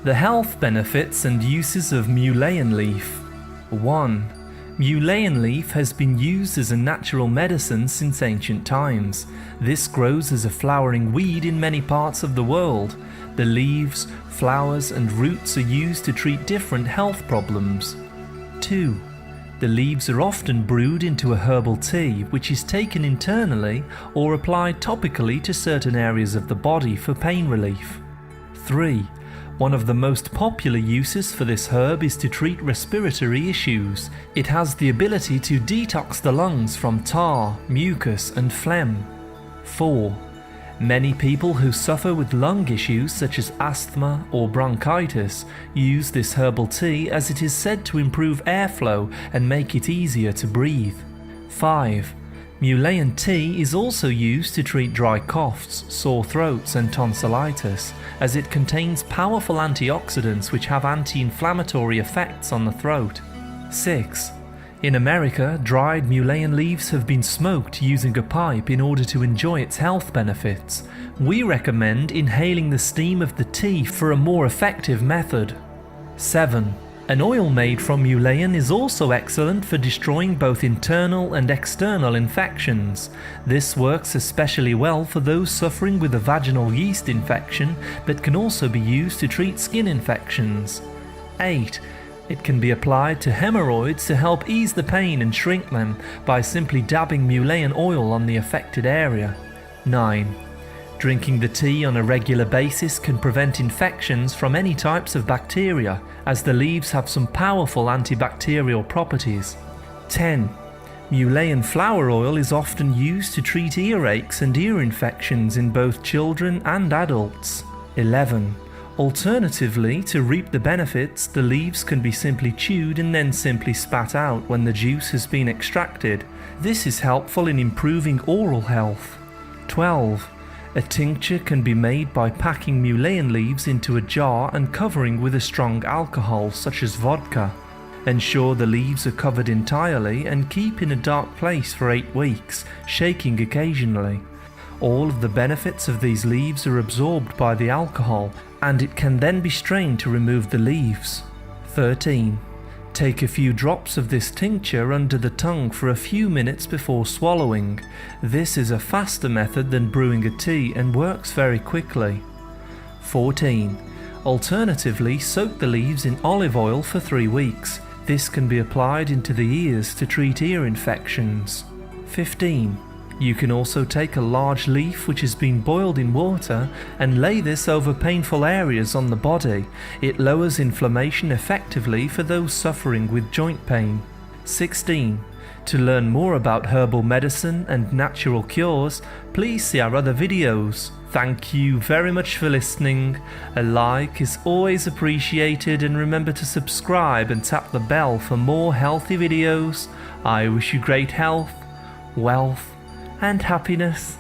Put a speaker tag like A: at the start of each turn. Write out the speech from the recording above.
A: The health benefits and uses of mullein leaf. 1. Mullein leaf has been used as a natural medicine since ancient times. This grows as a flowering weed in many parts of the world. The leaves, flowers and roots are used to treat different health problems. 2. The leaves are often brewed into a herbal tea, which is taken internally or applied topically to certain areas of the body for pain relief. 3. One of the most popular uses for this herb is to treat respiratory issues. It has the ability to detox the lungs from tar, mucus and phlegm. 4. Many people who suffer with lung issues such as asthma or bronchitis use this herbal tea as it is said to improve airflow and make it easier to breathe. 5. Mullein tea is also used to treat dry coughs, sore throats and tonsillitis, as it contains powerful antioxidants which have anti-inflammatory effects on the throat. 6. In America, dried mullein leaves have been smoked using a pipe in order to enjoy its health benefits. We recommend inhaling the steam of the tea for a more effective method. 7. An oil made from mullein is also excellent for destroying both internal and external infections. This works especially well for those suffering with a vaginal yeast infection, but can also be used to treat skin infections. 8. It can be applied to hemorrhoids to help ease the pain and shrink them by simply dabbing mullein oil on the affected area. 9. Drinking the tea on a regular basis can prevent infections from any types of bacteria, as the leaves have some powerful antibacterial properties. 10. Mullein flower oil is often used to treat earaches and ear infections in both children and adults. 11. Alternatively, to reap the benefits, the leaves can be simply chewed and then simply spat out when the juice has been extracted. This is helpful in improving oral health. 12. A tincture can be made by packing mullein leaves into a jar and covering with a strong alcohol such as vodka. Ensure the leaves are covered entirely and keep in a dark place for 8 weeks, shaking occasionally. All of the benefits of these leaves are absorbed by the alcohol, and it can then be strained to remove the leaves. 13. Take a few drops of this tincture under the tongue for a few minutes before swallowing. This is a faster method than brewing a tea and works very quickly. 14. Alternatively, soak the leaves in olive oil for 3 weeks. This can be applied into the ears to treat ear infections. 15. You can also take a large leaf which has been boiled in water and lay this over painful areas on the body. It lowers inflammation effectively for those suffering with joint pain. 16. To learn more about herbal medicine and natural cures, please see our other videos. Thank you very much for listening. A like is always appreciated, and remember to subscribe and tap the bell for more healthy videos. I wish you great health, wealth and happiness.